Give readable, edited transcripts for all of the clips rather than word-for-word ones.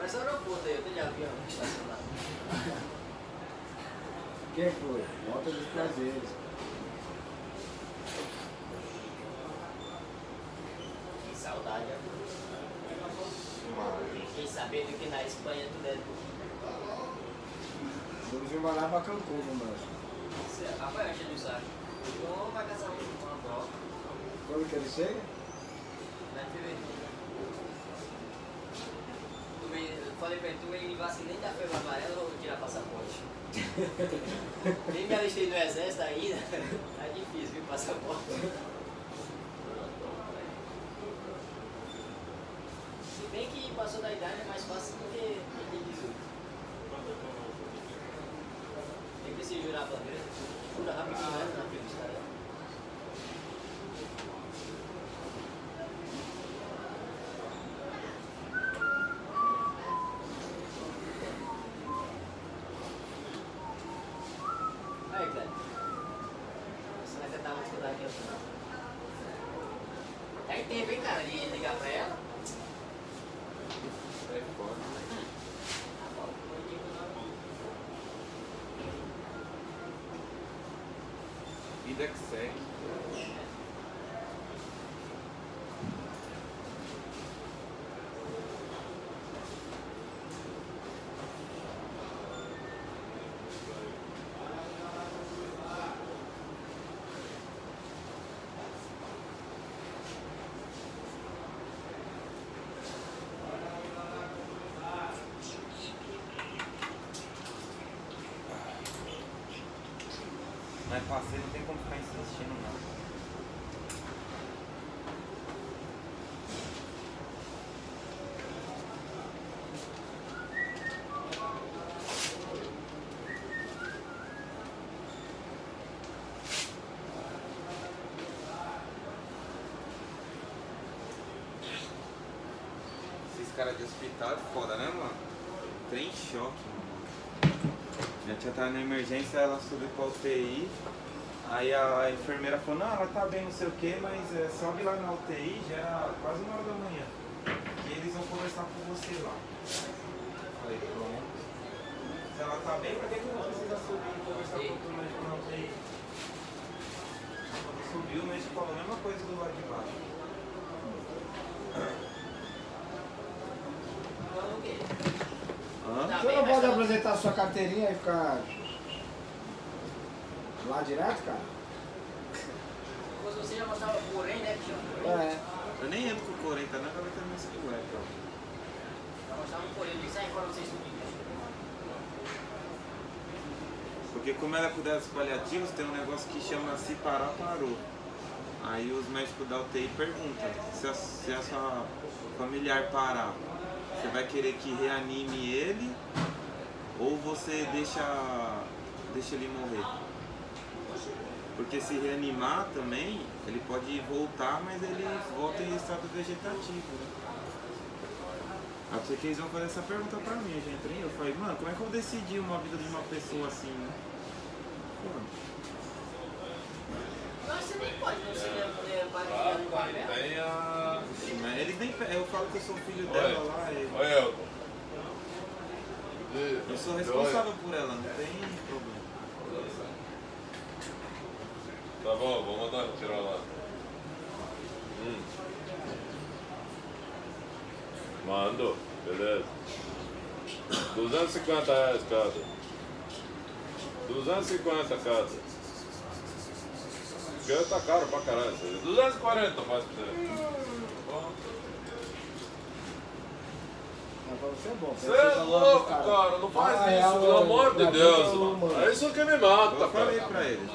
Parece um aeroporto aí, eu tô de avião estacionado. Quem foi? Volta dos prazeres. Que saudade, né? Fiquei sabendo que na Espanha tudo é... Vamos ir lá pra Cancún, mano. Rafael, enche do saco. Então vai casar com uma avó. Quando que ele chega? Vai te ver. Eu falei pra ele, tu vem vacinar nem da febre amarela ou tirar passaporte? Nem me alistei no exército ainda, tá difícil vir passaporte. Se bem que passou da idade é mais fácil do que tem 18. Tem que se jurar a bandeira, jura rapidinho, né? Na frente dos caras. Aí, Cléber. Você vai tentar uma dificuldade aqui, não? Tem tempo, hein, cara, de ligar pra ela? É foda. Vida que segue. Mas passeio não tem como ficar insistindo, não. Esses caras de hospital é foda, né, mano? Tem choque, mano. Minha tia tava na emergência, ela subiu pra UTI. Aí a enfermeira falou, não, ela tá bem, não sei o que, mas sobe lá na UTI, já era quase 1h da manhã. Que eles vão conversar com você lá. Falei, pronto. Se ela tá bem, pra que eu vou precisar subir e conversar com o médico na UTI? Quando subiu, o médico falou a mesma coisa do lado de baixo. Falando o quê? Você não pode apresentar a sua carteirinha e ficar lá direto, cara? Se fosse você, já mostrava porém, né, que chama? É. Eu nem entro com o Corém, tá na gaveta minha celular, então. Já mostrava um porém, ele sai fora pra vocês subirem. Porque como ela é cuidados paliativos, tem um negócio que chama se parar, parou. Aí os médicos da UTI perguntam, se a sua familiar parar, você vai querer que reanime ele ou você deixa ele morrer? Porque se reanimar também, ele pode voltar, mas ele volta em estado vegetativo, né? Aí você que eles vão fazer essa pergunta pra mim, eu já entrei, eu falei, mano, como é que eu vou decidir uma vida de uma pessoa assim, né? Pô. Mas você nem pode, não ser pai de pai, né? Tem a... Mas eles nem, eu falo que eu sou filho dela lá, Oi, Elton. eu sou responsável por ela, não tem problema. Tá bom, vou mandar tirar lá. Mando, beleza. 250 reais cada. 250 cada. Porque tá caro pra caralho. 240 faz pra você. Mas pra você é bom. Você é louco, cara. Não faz isso, pelo amor de Deus, mano. É isso que me mata, Eu falei cara. pra eles,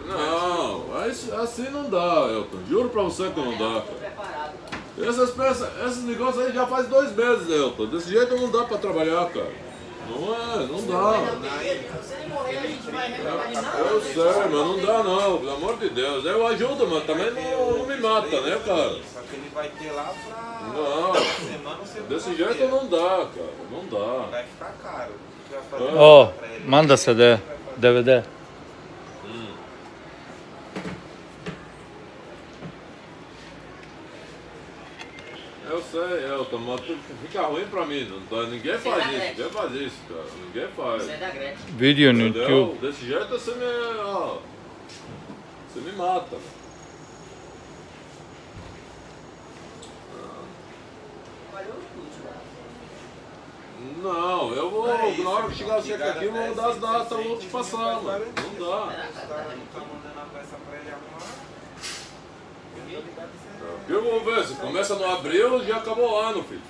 Não, assim não dá, Elton. Juro pra você que não dá, cara. Esses negócios aí já faz 2 meses, Elton. Desse jeito não dá pra trabalhar, cara. Não dá. Se ele morrer, a gente vai reanimar. Eu sei, mas não dá não, pelo amor de Deus. Eu ajudo, mas também não me mata, né, cara? Só que ele vai ter lá pra Não, semana ou segunda. desse jeito não dá, cara. Não dá. Vai ficar caro. Já falei Ó, pra ele. manda CD, DVD. Eu sei. sei, Elton, mas fica ruim pra mim. Ninguém faz isso, cara. Ninguém faz. Isso é da Gretchen. Vídeo no Entendeu? YouTube. Desse jeito você me. Ó, você me mata. Olha o último lá. Não, eu vou. Não é isso, na hora que chegar o cheque cara, aqui, eu vou dar as datas, eu vou te passar, mano. Não dá. Tá mandando a peça pra ele arrumar. Porque eu vou ver, se começa no abril, já acabou o ano, filho.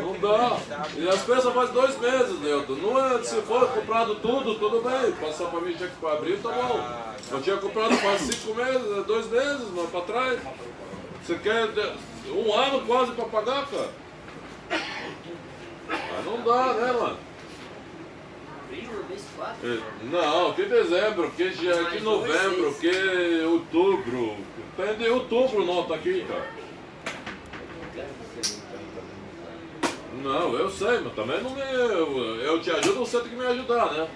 Não dá. E as peças faz 2 meses, Nilton. Não é, se for comprado tudo bem. Passar pra mim cheque pra abril, tá bom. Eu tinha comprado faz 5 meses, 2 meses, mas pra trás. Você quer 1 ano quase pra pagar, cara? Mas não dá, né, mano? Abril, mês 4. Não, que dezembro, que novembro, que outubro. Tem de outubro nota aqui, cara. Não, eu sei, mas também não me. Eu te ajudo, você tem que me ajudar, né?